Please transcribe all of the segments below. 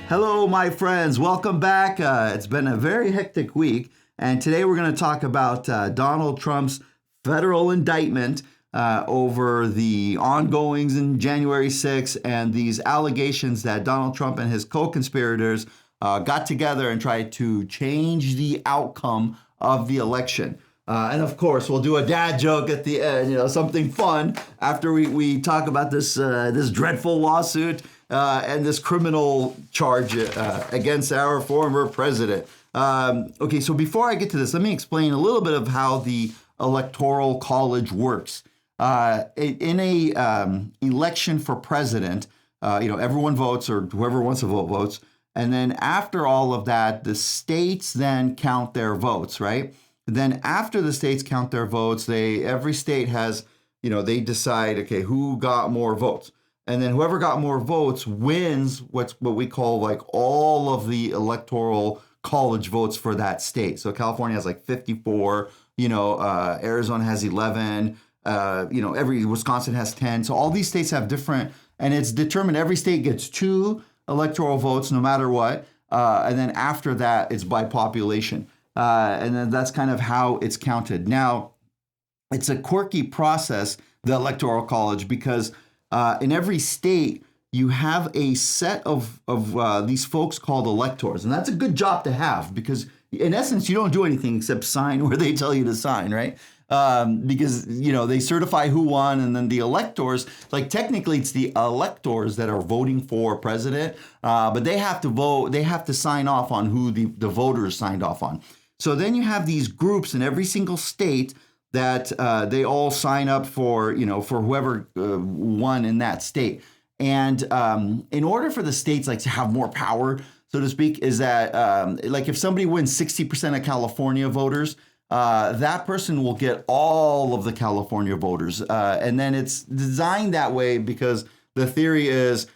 Hello, my friends. Welcome back. It's been a very hectic week, and today we're going to talk about Donald Trump's federal indictment over the ongoings in January 6th and these allegations that Donald Trump and his co-conspirators got together and tried to change the outcome of the election. And of course, we'll do a dad joke at the end, something fun after we talk about this dreadful lawsuit and this criminal charge against our former president. Okay, so before I get to this, let me explain a little bit of how the Electoral College works. In a election for president, everyone votes, or whoever wants to vote votes, and then after all of that, the states then count their votes, right? Then after the states count their votes, every state has, they decide, okay, who got more votes. And then whoever got more votes wins what we call like all of the electoral college votes for that state. So California has like 54, Arizona has 11, Wisconsin has 10. So all these states have different, and it's determined every state gets 2 electoral votes no matter what. And then after that, it's by population. And then that's kind of how it's counted. Now, it's a quirky process, the Electoral College, because in every state, you have a set of these folks called electors. And that's a good job to have because, in essence, you don't do anything except sign where they tell you to sign, right? Because, they certify who won, and then the electors, like technically it's the electors that are voting for president, but they have to vote, they have to sign off on who the voters signed off on. So then you have these groups in every single state that they all sign up for whoever won in that state. And in order for the states to have more power, so to speak, is that if somebody wins 60% of California voters, that person will get all of the California voters. And then it's designed that way because the theory is,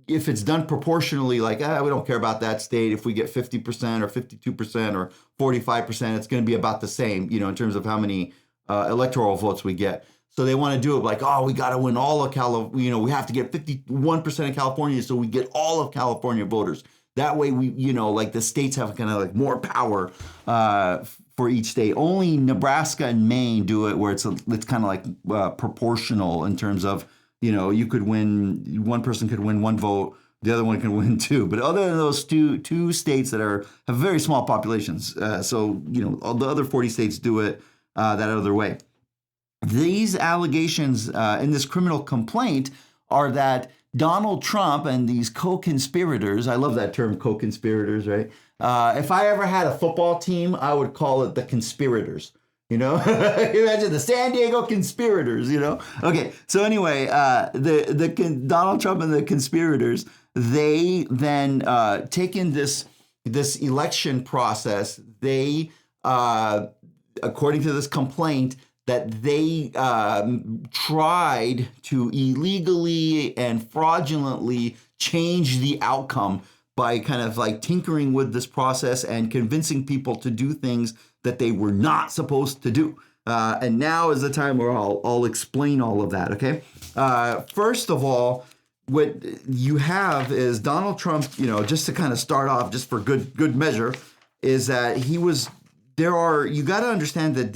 if it's done proportionally, we don't care about that state. If we get 50% or 52% or 45%, it's going to be about the same, in terms of how many electoral votes we get. So they want to do it we got to win all of California. We have to get 51% of California so we get all of California voters. That way we, the states have kind of more power for each state. Only Nebraska and Maine do it where it's kind of proportional in terms of, you could win, one person could win 1 vote, the other one can win 2. But other than those two states that have very small populations, all the other 40 states do it that other way. These allegations in this criminal complaint are that Donald Trump and these co-conspirators, I love that term, co-conspirators, right? If I ever had a football team, I would call it the Conspirators. Imagine the San Diego Conspirators, Okay, so anyway, Donald Trump and the conspirators, they then taken this election process. They, according to this complaint, that they tried to illegally and fraudulently change the outcome by kind of tinkering with this process and convincing people to do things that they were not supposed to do. And now is the time where I'll explain all of that, okay? First of all, what you have is Donald Trump, just to kind of start off, just for good measure, is that you got to understand that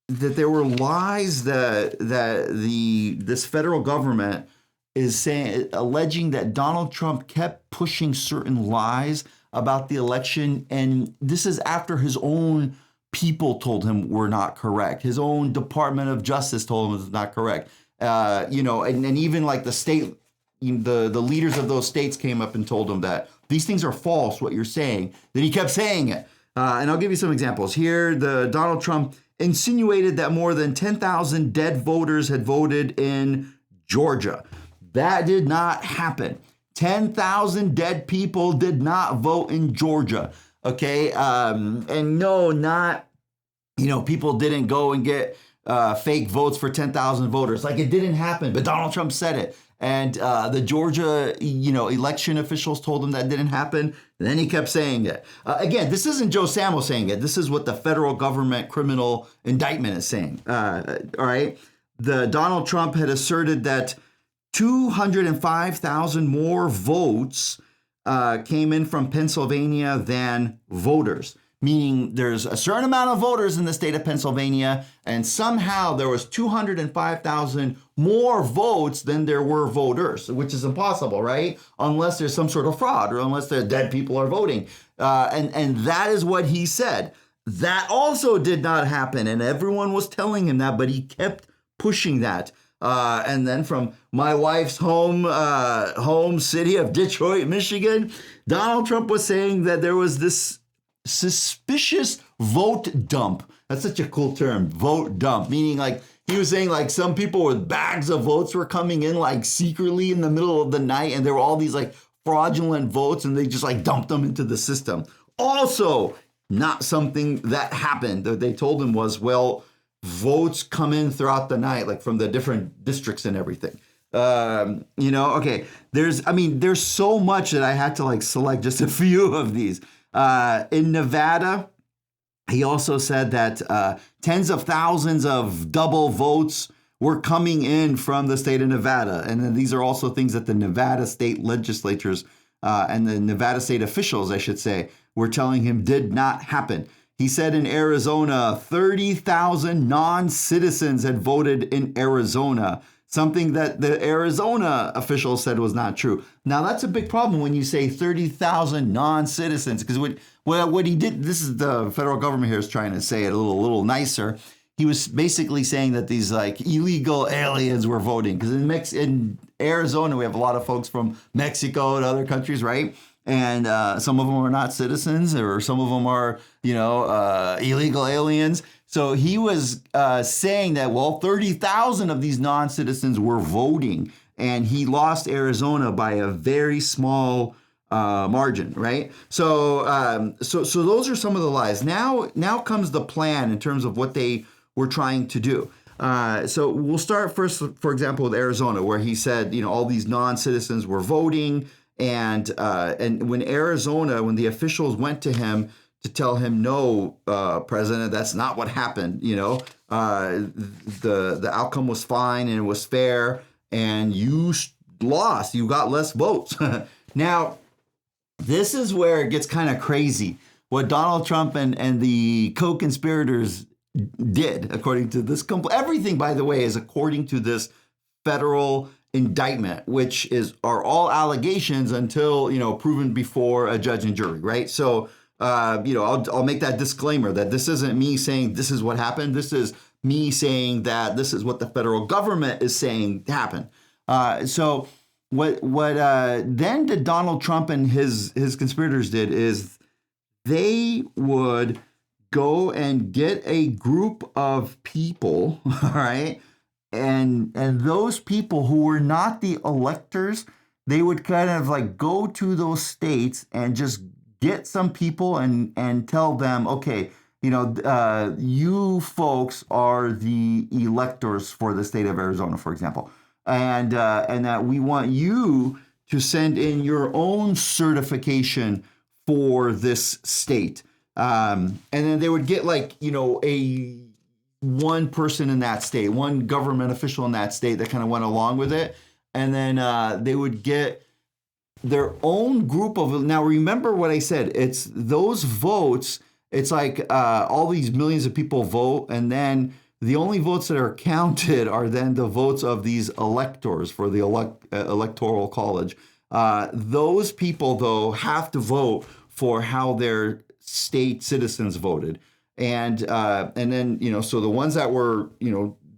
there were lies that this federal government is alleging that Donald Trump kept pushing certain lies about the election, and this is after his own people told him were not correct. His own Department of Justice told him it was not correct. And even the state, the leaders of those states came up and told him that these things are false, what you're saying. Then he kept saying it. And I'll give you some examples. Here, Donald Trump insinuated that more than 10,000 dead voters had voted in Georgia. That did not happen. 10,000 dead people did not vote in Georgia. Okay. And no, not, people didn't go and get fake votes for 10,000 voters. It didn't happen, but Donald Trump said it. And the Georgia, election officials told him that didn't happen. And then he kept saying it. Again, this isn't Joe Samo saying it. This is what the federal government criminal indictment is saying. All right. Donald Trump had asserted that 205,000 more votes came in from Pennsylvania than voters, meaning there's a certain amount of voters in the state of Pennsylvania, and somehow there was 205,000 more votes than there were voters, which is impossible, right? Unless there's some sort of fraud or unless there dead people are voting. And that is what he said. That also did not happen, and everyone was telling him that, but he kept pushing that. And then from my wife's home city of Detroit, Michigan, Donald Trump was saying that there was this suspicious vote dump. That's such a cool term, vote dump, meaning like he was saying like some people with bags of votes were coming in like secretly in the middle of the night, and there were all these like fraudulent votes, and they just like dumped them into the system. Also, not something that happened. That they told him was, well, votes come in throughout the night, like from the different districts and everything. Okay, there's so much that I had to like select just a few of these. In Nevada, he also said that tens of thousands of double votes were coming in from the state of Nevada. And then these are also things that the Nevada state legislatures and the Nevada state officials, I should say, were telling him did not happen. He said in Arizona, 30,000 non-citizens had voted in Arizona, something that the Arizona officials said was not true. Now, that's a big problem when you say 30,000 non-citizens, because what he did, this is the federal government here is trying to say it a little nicer. He was basically saying that these like illegal aliens were voting, because in Arizona, we have a lot of folks from Mexico and other countries, right? And some of them are not citizens, or some of them are, illegal aliens. So he was saying that, well, 30,000 of these non-citizens were voting, and he lost Arizona by a very small margin, right? So those are some of the lies. Now comes the plan in terms of what they were trying to do. So we'll start first, for example, with Arizona, where he said, all these non-citizens were voting. And when the officials went to him to tell him, no, President, that's not what happened. The outcome was fine and it was fair, and you lost. You got less votes. Now, this is where it gets kind of crazy. What Donald Trump and the co-conspirators did, according to this, everything, by the way, is according to this federal indictment, which are all allegations until proven before a judge and jury, right? So I'll make that disclaimer that this isn't me saying this is what happened. This is me saying that this is what the federal government is saying happened. So what then did Donald Trump and his conspirators did is they would go and get a group of people, all right. And those people who were not the electors, they would kind of like go to those states and just get some people and tell them, okay, you folks are the electors for the state of Arizona, for example, and that we want you to send in your own certification for this state, and then they would get like one person in that state, one government official in that state that kind of went along with it. And then they would get their own group of, now remember what I said, it's those votes, it's like all these millions of people vote, and then the only votes that are counted are then the votes of these electors for the electoral college. Those people, though, have to vote for how their state citizens voted. And then, so the ones that were,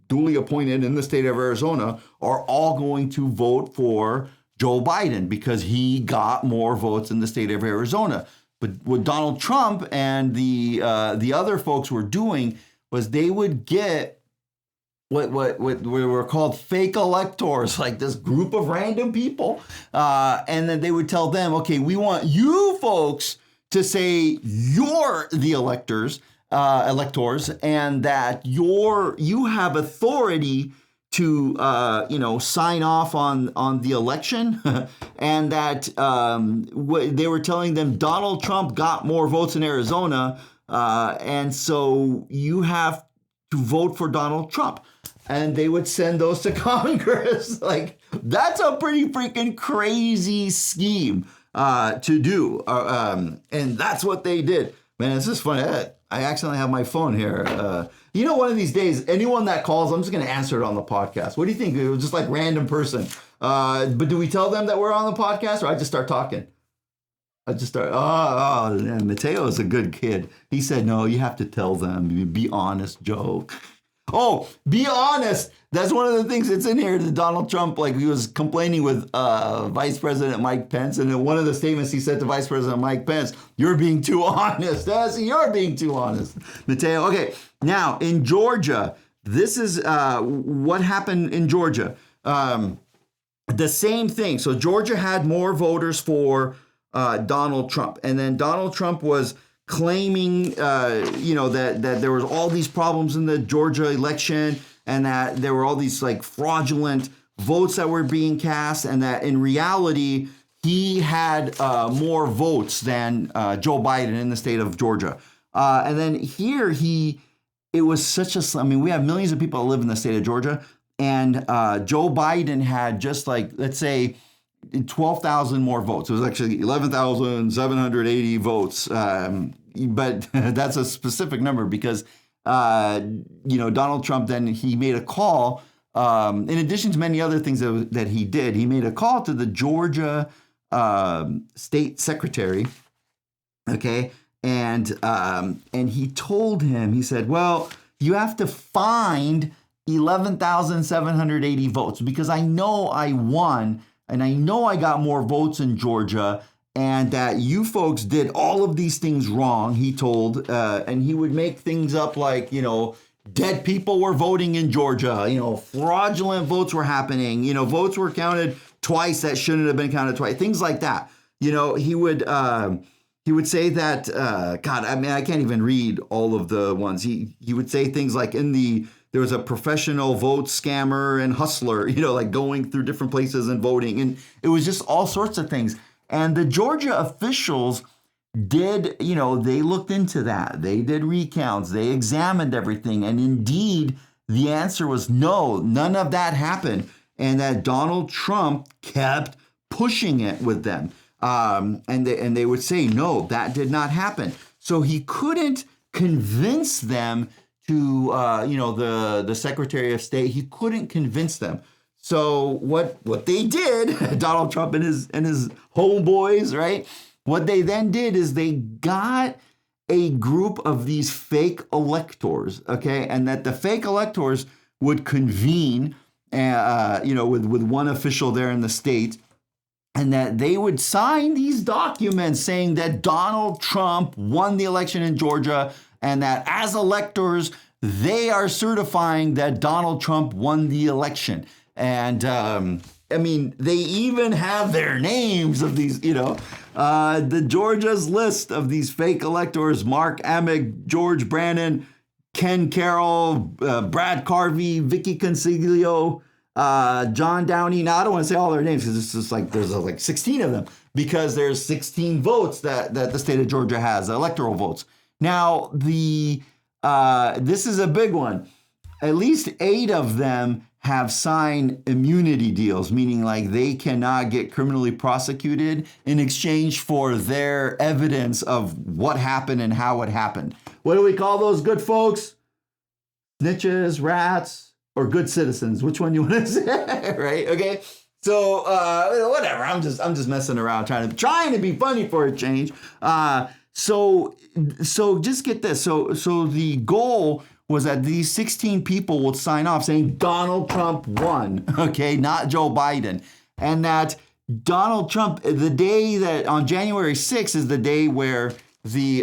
duly appointed in the state of Arizona are all going to vote for Joe Biden because he got more votes in the state of Arizona. But what Donald Trump and the other folks were doing was they would get what were called fake electors, like this group of random people. And then they would tell them, okay, we want you folks to say you're the electors, and that you have authority to sign off on the election, and that they were telling them Donald Trump got more votes in Arizona, and so you have to vote for Donald Trump. and they would send those to Congress. Like, that's a pretty freaking crazy scheme to do. And that's what they did. Man, it's just funny. I accidentally have my phone here. One of these days, anyone that calls, I'm just going to answer it on the podcast. What do you think? It was just like random person. But do we tell them that we're on the podcast, or I just start talking? Man, Mateo is a good kid. He said, no, you have to tell them. Be honest, Joe. Oh, be honest. That's one of the things that's in here. Donald Trump, like, he was complaining with Vice President Mike Pence. And in one of the statements he said to Vice President Mike Pence, you're being too honest. You're being too honest, Mateo. Okay, now in Georgia, this is what happened in Georgia. The same thing. So Georgia had more voters for Donald Trump. And then Donald Trump was claiming, that there was all these problems in the Georgia election, and that there were all these like fraudulent votes that were being cast, and that in reality, he had more votes than Joe Biden in the state of Georgia. And then here it was we have millions of people that live in the state of Georgia, and Joe Biden had just like, let's say, 12,000 more votes. It was actually 11,780 votes. But that's a specific number because, Donald Trump, then he made a call, in addition to many other things that he did, he made a call to the Georgia state secretary. Okay. And he told him, he said, well, you have to find 11,780 votes because I know I won. And I know I got more votes in Georgia, and that you folks did all of these things wrong, he told. And he would make things up like, dead people were voting in Georgia, fraudulent votes were happening, votes were counted twice that shouldn't have been counted twice, things like that. He would say that, I can't even read all of the ones. He would say things like there was a professional vote scammer and hustler, like going through different places and voting. And it was just all sorts of things. And the Georgia officials did, they looked into that. They did recounts. They examined everything. And indeed, the answer was no, none of that happened. And that Donald Trump kept pushing it with them. And they would say, no, that did not happen. So he couldn't convince them to, the Secretary of State. He couldn't convince them. So what they did, Donald Trump and his homeboys, right? What they then did is they got a group of these fake electors, okay? And that the fake electors would convene, with one official there in the state, and that they would sign these documents saying that Donald Trump won the election in Georgia, and that as electors, they are certifying that Donald Trump won the election. And they even have their names of these, the Georgia's list of these fake electors: Mark Amick, George Brannon, Ken Carroll, Brad Carvey, Vicky Consiglio, John Downey. Now, I don't want to say all their names because it's just like there's like 16 of them, because there's 16 votes that the state of Georgia has, electoral votes. Now, this is a big one. At least 8 of them have signed immunity deals, meaning like they cannot get criminally prosecuted in exchange for their evidence of what happened and how it happened. What do we call those good folks? Snitches, rats, or good citizens? Which one you want to say? Right? Okay. So whatever. I'm just messing around, trying to be funny for a change. So just get this. So the goal was that these 16 people would sign off saying Donald Trump won, okay, not Joe Biden. And that Donald Trump, the day that on January 6th is the day where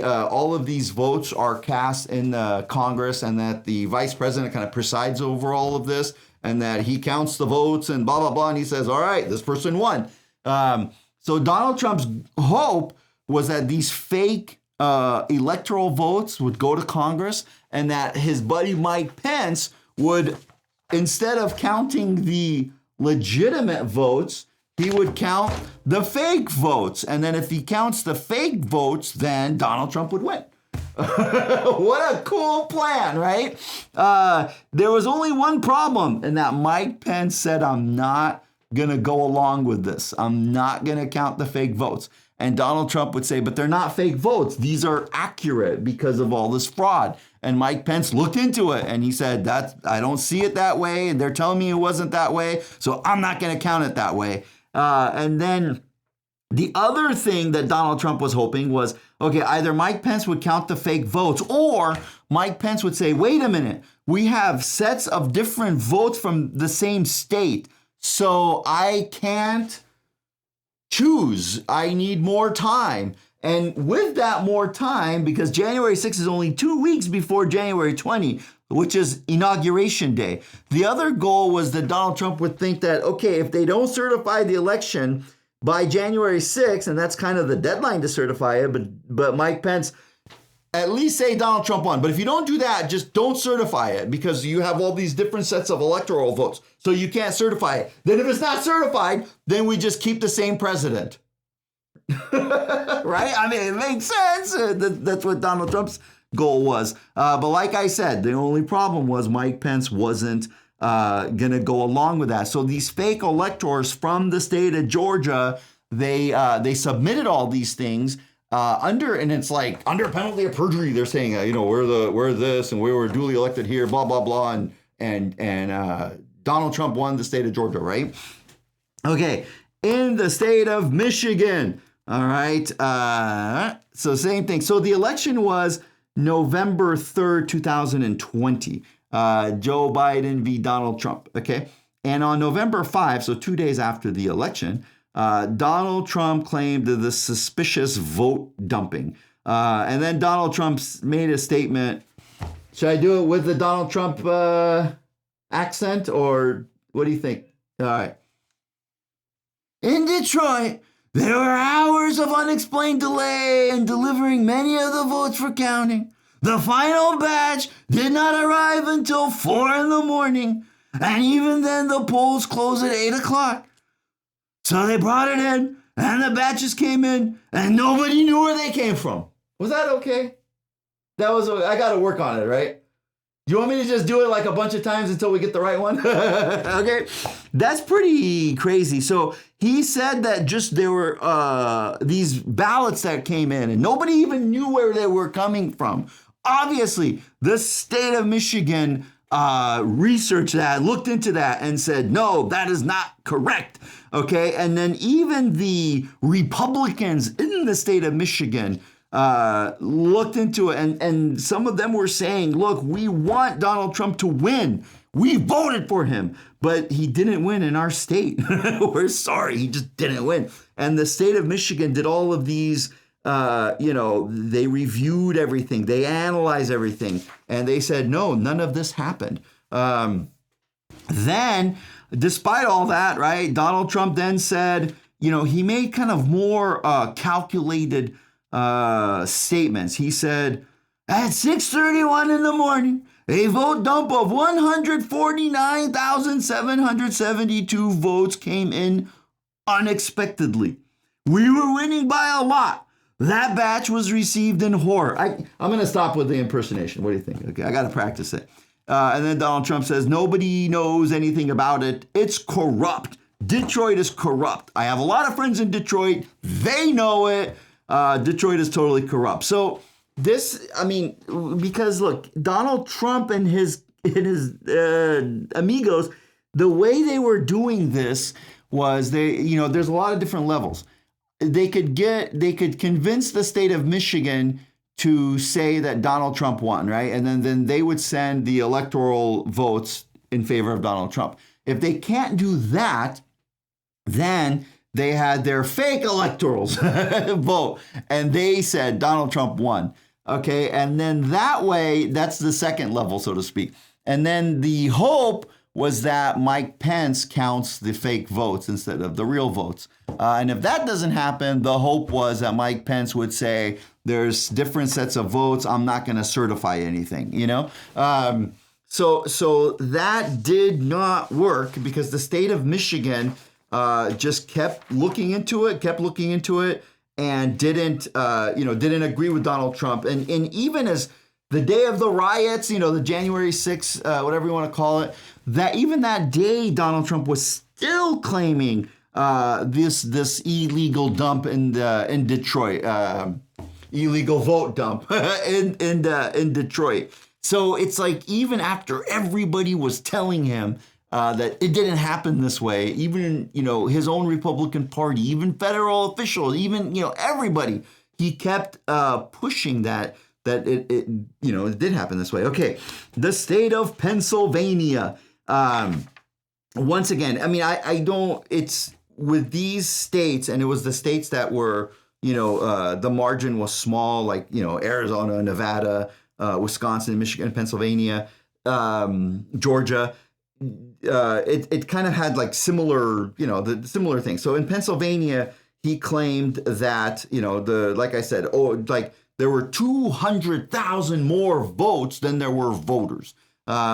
all of these votes are cast in the Congress, and that the vice president kind of presides over all of this, and that he counts the votes and blah, blah, blah. And he says, all right, this person won. So Donald Trump's hope was that these fake electoral votes would go to Congress, and that his buddy Mike Pence would, instead of counting the legitimate votes, he would count the fake votes. And then if he counts the fake votes, then Donald Trump would win. What a cool plan, right? There was only one problem, and that Mike Pence said, I'm not going to go along with this. I'm not going to count the fake votes. And Donald Trump would say, but they're not fake votes. These are accurate because of all this fraud. And Mike Pence looked into it and he said, I don't see it that way. And they're telling me it wasn't that way. So I'm not going to count it that way. And then the other thing that Donald Trump was hoping was, okay, either Mike Pence would count the fake votes or Mike Pence would say, wait a minute, we have sets of different votes from the same state. So I can't choose. I need more time. And with that more time, because January 6th is only 2 weeks before January 20, which is Inauguration Day, the other goal was that Donald Trump would think that, okay, if they don't certify the election by January 6th, and that's kind of the deadline to certify it, but Mike Pence, at least say Donald Trump won. But if you don't do that, just don't certify it because you have all these different sets of electoral votes. So you can't certify it. Then if it's not certified, then we just keep the same president. Right? I mean, it makes sense. That's what Donald Trump's goal was. But like I said, the only problem was Mike Pence wasn't going to go along with that. So these fake electors from the state of Georgia, they submitted all these things and it's like under penalty of perjury. They're saying, we're this and we were duly elected here, blah, blah, blah. And Donald Trump won the state of Georgia, right? Okay. In the state of Michigan. All right. So same thing. So the election was November 3rd, 2020. Joe Biden v. Donald Trump. Okay. And on November 5, so 2 days after the election, Donald Trump claimed the suspicious vote dumping. And then Donald Trump made a statement. Should I do it with the Donald Trump accent or what do you think? All right. In Detroit, there were hours of unexplained delay in delivering many of the votes for counting. The final batch did not arrive until 4 in the morning, and even then the polls closed at 8 o'clock. So they brought it in, and the batches came in, and nobody knew where they came from. Was that okay? I got to work on it, right? Do you want me to just do it like a bunch of times until we get the right one? Okay. That's pretty crazy. So he said that just there were these ballots that came in and nobody even knew where they were coming from. Obviously, the state of Michigan researched that, looked into that and said, no, that is not correct. Okay. And then even the Republicans in the state of Michigan looked into it and some of them were saying, look, we want Donald Trump to win. We voted for him, but he didn't win in our state. We're sorry, he just didn't win. And the state of Michigan did all of these, they reviewed everything, they analyzed everything, and they said, no, none of this happened. Then, despite all that, right, Donald Trump then said, he made kind of more calculated statements. He said, at 6:31 in the morning, a vote dump of 149,772 votes came in unexpectedly. We were winning by a lot. That batch was received in horror. I'm going to stop with the impersonation. What do you think? Okay, I got to practice it. And then Donald Trump says, nobody knows anything about it. It's corrupt. Detroit is corrupt. I have a lot of friends in Detroit. They know it. Detroit is totally corrupt. So because look, Donald Trump and his amigos, the way they were doing this was there's a lot of different levels. They could convince the state of Michigan to say that Donald Trump won, right? And then they would send the electoral votes in favor of Donald Trump. If they can't do that, then they had their fake electorals vote, and they said Donald Trump won. Okay, and then that way, that's the second level, so to speak. And then the hope was that Mike Pence counts the fake votes instead of the real votes. And if that doesn't happen, the hope was that Mike Pence would say, there's different sets of votes, I'm not going to certify anything, So that did not work because the state of Michigan just kept looking into it, and didn't agree with Donald Trump. And even as the day of the riots, the January 6th, whatever you want to call it, that day, Donald Trump was still claiming this illegal dump in Detroit, illegal vote dump in Detroit. So it's like even after everybody was telling him that it didn't happen this way, even his own Republican Party, even federal officials, even everybody, he kept pushing that it did happen this way. Okay, the state of Pennsylvania. Once again, I mean, I don't. It's with these states, and it was the states that were the margin was small, like Arizona, Nevada, Wisconsin, Michigan, Pennsylvania, Georgia. It kind of had like similar, the similar things. So in Pennsylvania, he claimed that, like I said, there were 200,000 more votes than there were voters,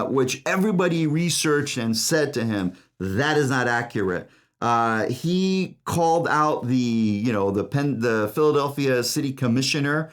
which everybody researched and said to him, that is not accurate. He called out the Philadelphia city commissioner,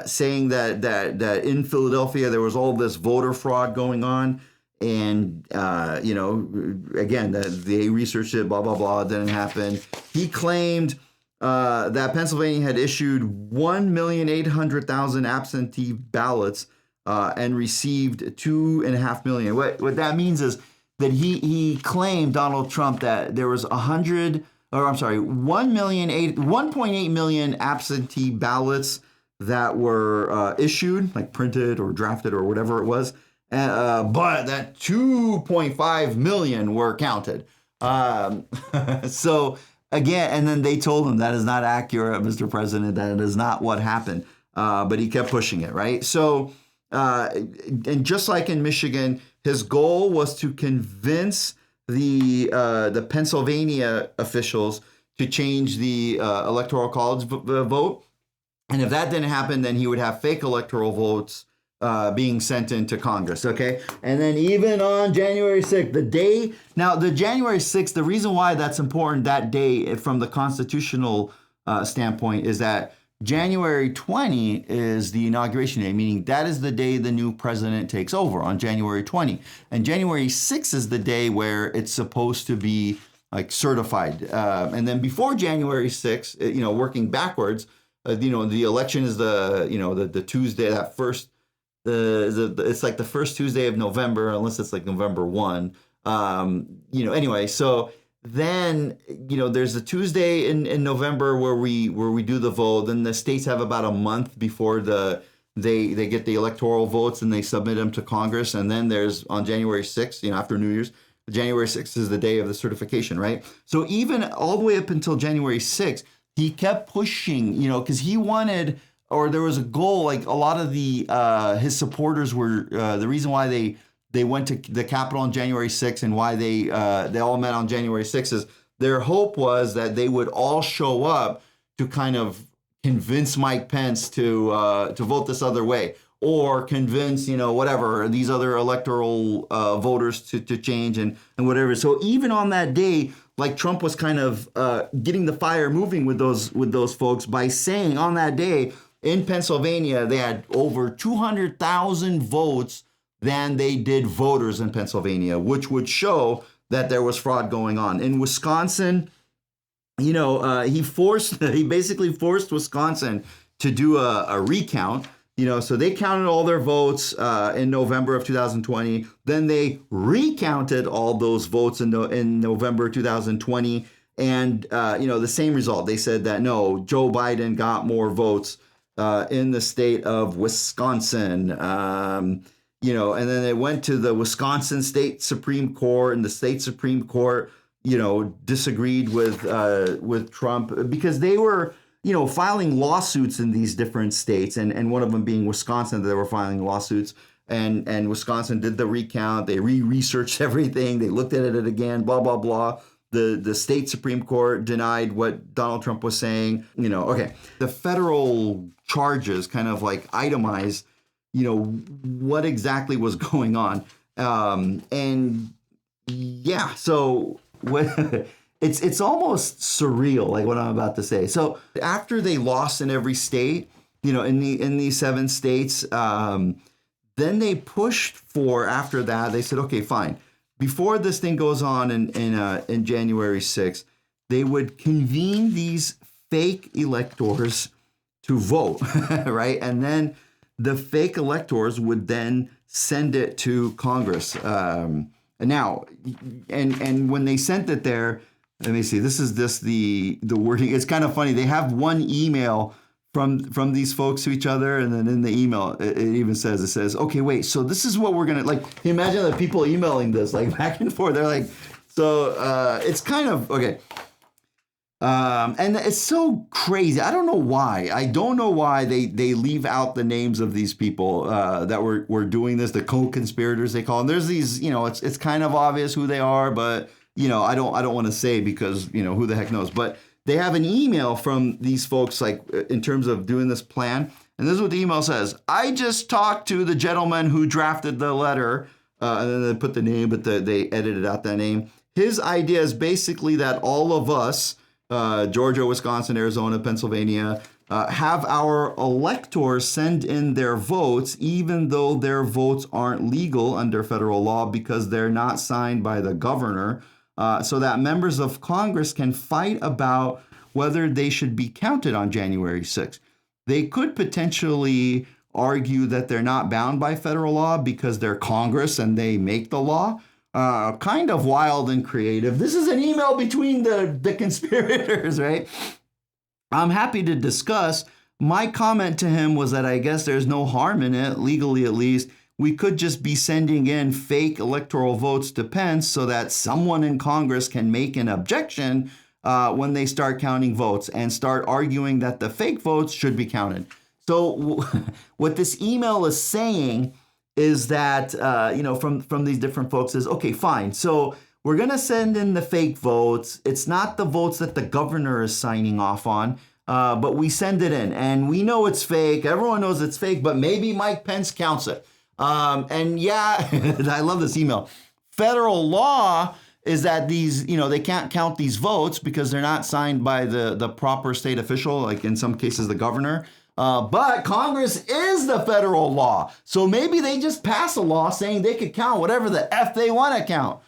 saying that in Philadelphia there was all this voter fraud going on. And, again, they researched it, blah, blah, blah, it didn't happen. He claimed that Pennsylvania had issued 1,800,000 absentee ballots and received 2.5 million. What that means is that he claimed, Donald Trump, that there was 1.8 million absentee ballots that were issued, like printed or drafted or whatever it was. But that 2.5 million were counted. So again, and then they told him that is not accurate, Mr. President, that is not what happened. But he kept pushing it, right? So, and just like in Michigan, his goal was to convince the Pennsylvania officials to change the electoral college vote. And if that didn't happen, then he would have fake electoral votes being sent into Congress, okay? And then even on January 6th, the January 6th, the reason why that's important that day from the constitutional standpoint is that January 20 is the inauguration day, meaning that is the day the new president takes over on January 20. And January 6th is the day where it's supposed to be like certified. And then before January 6th, working backwards, the election is the Tuesday, that first, it's like the first Tuesday of November, unless it's like November 1. Anyway, so then, there's a Tuesday in November where we do the vote. Then the states have about a month before they get the electoral votes and they submit them to Congress. And then there's on January 6th, after New Year's, January 6th is the day of the certification, right? So even all the way up until January 6th, he kept pushing, because he wanted, or there was a goal, like a lot of his supporters were, the reason why they went to the Capitol on January 6th and why they all met on January 6th is their hope was that they would all show up to kind of convince Mike Pence to vote this other way, or convince, whatever, these other electoral voters to change and whatever. So even on that day, like Trump was kind of getting the fire moving with those folks by saying on that day in Pennsylvania, they had over 200,000 votes than they did voters in Pennsylvania, which would show that there was fraud going on. In Wisconsin, he basically forced Wisconsin to do a recount. So they counted all their votes in November of 2020. Then they recounted all those votes in November 2020. And, the same result. They said that, no, Joe Biden got more votes in the state of Wisconsin. And then they went to the Wisconsin State Supreme Court, and the state Supreme Court, disagreed with Trump because they were filing lawsuits in these different states, and one of them being Wisconsin, they were filing lawsuits, and Wisconsin did the recount. They researched everything. They looked at it again, blah, blah, blah. The state Supreme Court denied what Donald Trump was saying. Okay. The federal charges kind of like itemize, what exactly was going on. So what it's almost surreal, like what I'm about to say. So after they lost in every state, in these 7 states, then they pushed for, after that, they said, okay, fine. Before this thing goes on in January 6th, they would convene these fake electors to vote, right? And then the fake electors would then send it to Congress. Now, and when they sent it there, let me see. This is just the wording. It's kind of funny. They have one email from these folks to each other, and then in the email it even says, okay, wait, so this is what we're gonna, like, can you imagine the people emailing this like back and forth? They're like, so it's kind of okay. And it's so crazy. I don't know why. I don't know why they leave out the names of these people that were doing this, the co-conspirators they call them. There's these, it's kind of obvious who they are, but I don't want to say because who the heck knows. But they have an email from these folks, like in terms of doing this plan. And this is what the email says. I just talked to the gentleman who drafted the letter, and then they put the name, but they edited out that name. His idea is basically that all of us, Georgia, Wisconsin, Arizona, Pennsylvania, have our electors send in their votes, even though their votes aren't legal under federal law because they're not signed by the governor, so that members of Congress can fight about whether they should be counted on January 6th. They could potentially argue that they're not bound by federal law because they're Congress and they make the law. Kind of wild and creative. This is an email between the conspirators, right? I'm happy to discuss. My comment to him was that I guess there's no harm in it, legally at least. We could just be sending in fake electoral votes to Pence so that someone in Congress can make an objection when they start counting votes and start arguing that the fake votes should be counted. So what this email is saying is that, from these different folks is, okay, fine. So we're going to send in the fake votes. It's not the votes that the governor is signing off on, but we send it in. And we know it's fake. Everyone knows it's fake, but maybe Mike Pence counts it. And yeah, I love this email. Federal law is that these, they can't count these votes because they're not signed by the proper state official, like in some cases the governor. But Congress is the federal law. So maybe they just pass a law saying they could count whatever the F they want to count.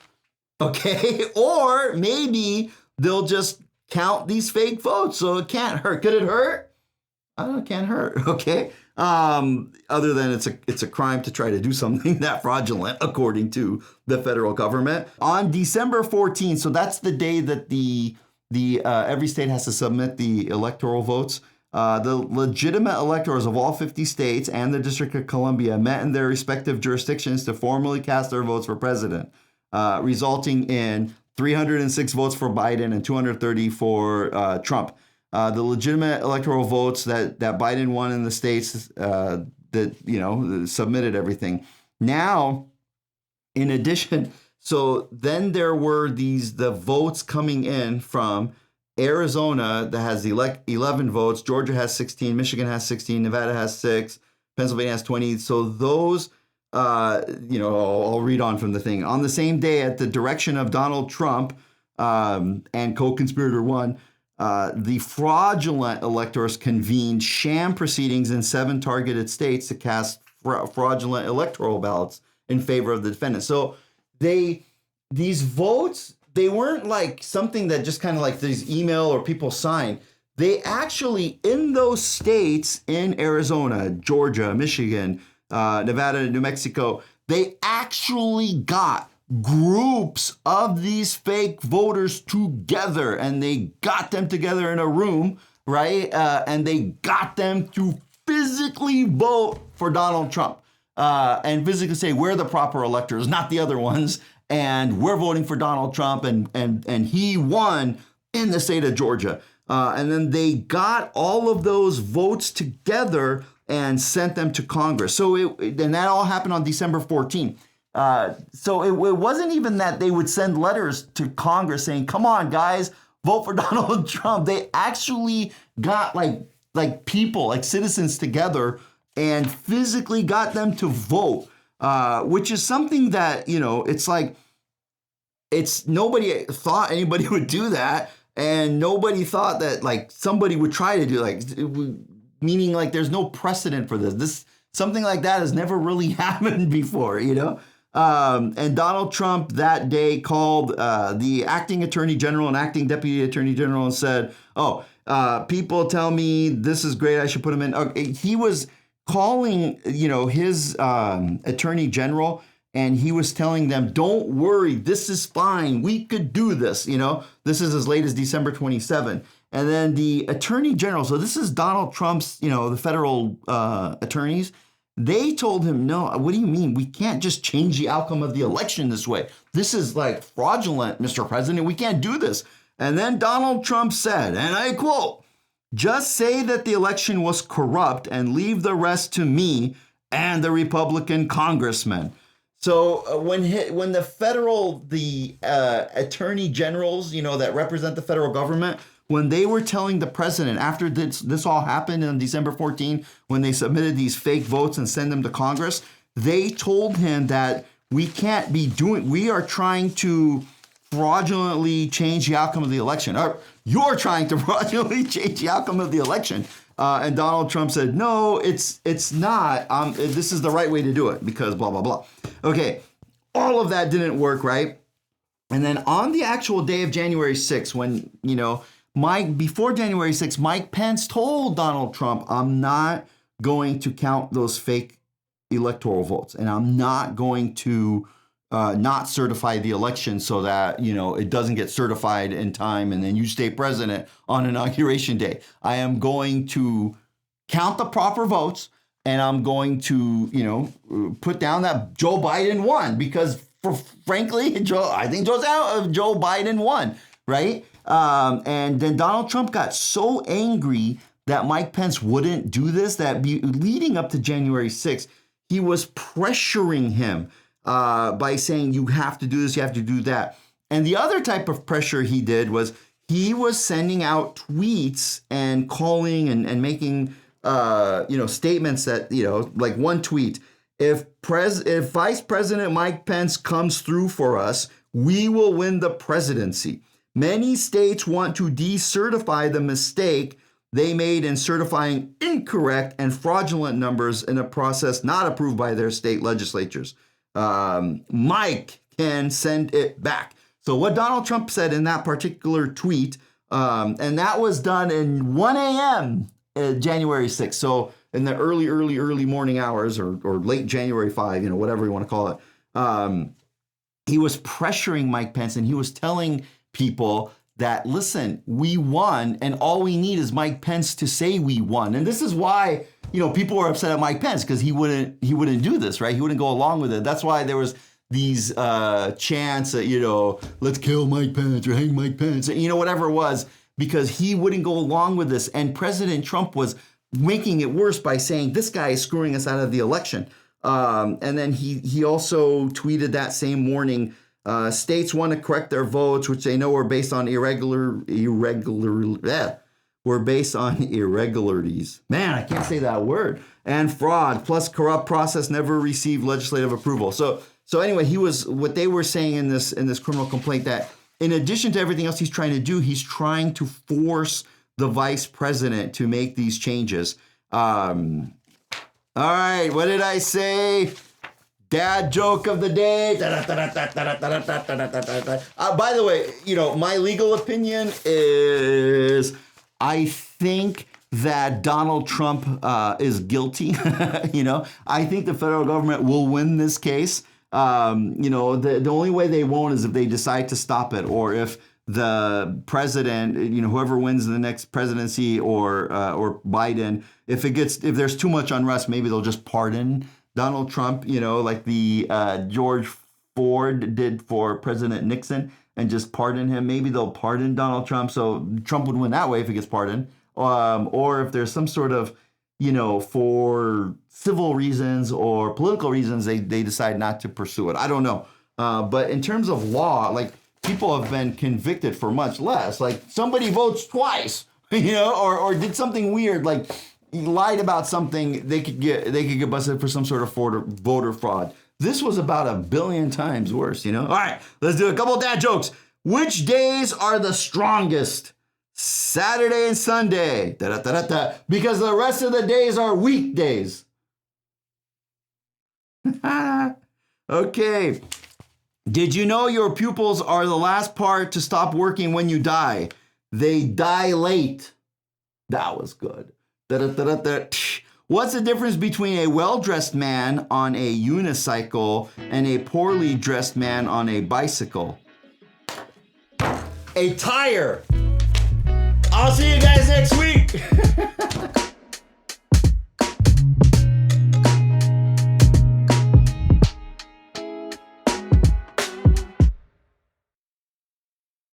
Okay? Or maybe they'll just count these fake votes. So it can't hurt. Could it hurt? I don't know, it can't hurt. Okay? Other than it's a crime to try to do something that fraudulent, according to the federal government. On December 14th, so that's the day that the every state has to submit the electoral votes. The legitimate electors of all 50 states and the District of Columbia met in their respective jurisdictions to formally cast their votes for president, resulting in 306 votes for Biden and 230 for Trump. The legitimate electoral votes that Biden won in the states that submitted everything. Now, in addition, so then there were the votes coming in from Arizona that has 11 votes, Georgia has 16, Michigan has 16, Nevada has 6, Pennsylvania has 20. So those, I'll read on from the thing. On the same day, at the direction of Donald Trump and co-conspirator one, the fraudulent electors convened sham proceedings in 7 targeted states to cast fraudulent electoral ballots in favor of the defendant. So these votes, they weren't like something that just kind of like these email or people sign. They actually, in those states, in Arizona, Georgia, Michigan, Nevada, New Mexico, they actually got groups of these fake voters together, and they got them together in a room, right? And they got them to physically vote for Donald Trump and physically say, we're the proper electors, not the other ones. And we're voting for Donald Trump, and he won in the state of Georgia. And then they got all of those votes together and sent them to Congress. So then that all happened on December 14th. So it wasn't even that they would send letters to Congress saying, come on, guys, vote for Donald Trump. They actually got like people, like citizens together and physically got them to vote. Which is something that, it's like, it's nobody thought anybody would do that, and nobody thought that like somebody would try to do meaning like there's no precedent for this. Something like that has never really happened before, you know. And Donald Trump that day called the acting attorney general and acting deputy attorney general and said, "Oh, people tell me this is great. I should put him in." Okay, he was calling, his attorney general, and he was telling them, "Don't worry, this is fine. We could do this." This is as late as December 27. And then the attorney general, so this is Donald Trump's, the federal attorneys. They told him, "No, what do you mean? We can't just change the outcome of the election this way. This is like fraudulent, Mr. President. We can't do this." And then Donald Trump said, and I quote, "Just say that the election was corrupt and leave the rest to me and the Republican congressmen." So when the attorney generals, that represent the federal government, when they were telling the president after this all happened on December 14, when they submitted these fake votes and sent them to Congress, they told him that we are trying to fraudulently change the outcome of the election. Or you're trying to fraudulently change the outcome of the election. And Donald Trump said, "No, it's not. This is the right way to do it because blah, blah, blah." Okay, all of that didn't work, right? And then on the actual day of January 6th, when, before January 6th, Mike Pence told Donald Trump, "I'm not going to count those fake electoral votes, and I'm not going to not certify the election so that, it doesn't get certified in time and then you stay president on Inauguration Day. I am going to count the proper votes, and I'm going to, put down that Joe Biden won because, frankly, I think Joe Biden won, right?" And then Donald Trump got so angry that Mike Pence wouldn't do this that leading up to January 6th, he was pressuring him by saying, "You have to do this, you have to do that." And the other type of pressure he did was he was sending out tweets and calling and making statements that, like one tweet, if Vice President Mike Pence comes through for us, we will win the presidency. Many states want to decertify the mistake they made in certifying incorrect and fraudulent numbers in a process not approved by their state legislatures. Mike can send it back. So what Donald Trump said in that particular tweet, and that was done in 1 a.m. January 6th. So in the early morning hours or late January 5, whatever you want to call it. He was pressuring Mike Pence, and he was telling people that, listen, we won, and all we need is Mike Pence to say we won. And this is why, people were upset at Mike Pence, because he wouldn't do this, right? He wouldn't go along with it. That's why there was these chants that, let's kill Mike Pence or hang Mike Pence, whatever it was, because he wouldn't go along with this. And President Trump was making it worse by saying, this guy is screwing us out of the election. And then he also tweeted that same morning, states want to correct their votes, which they know are based on irregularities. Man, I can't say that word. And fraud, plus corrupt process never received legislative approval. So anyway, what they were saying in this criminal complaint, that in addition to everything else he's trying to do, he's trying to force the vice president to make these changes. All right, what did I say? Dad joke of the day. By the way, my legal opinion is I think that Donald Trump is guilty. I think the federal government will win this case. The only way they won't is if they decide to stop it, or if the president, whoever wins the next presidency, or Biden, if there's too much unrest, maybe they'll just pardon Donald Trump, like the George Ford did for President Nixon, and just pardon him. Maybe they'll pardon Donald Trump, so Trump would win that way if he gets pardoned. Or if there's some sort of, for civil reasons or political reasons, they decide not to pursue it. I don't know. But in terms of law, like, people have been convicted for much less. Like, somebody votes twice, or did something weird, like he lied about something, they could get busted for some sort of voter fraud. This was about 1,000,000,000 times worse, you know? All right, let's do a couple of dad jokes. Which days are the strongest? Saturday and Sunday. Da-da-da-da-da. Because the rest of the days are weekdays. Okay. Did you know your pupils are the last part to stop working when you die? They die late. That was good. Da-da-da-da-da. What's the difference between a well-dressed man on a unicycle and a poorly dressed man on a bicycle? A tire. I'll see you guys next week.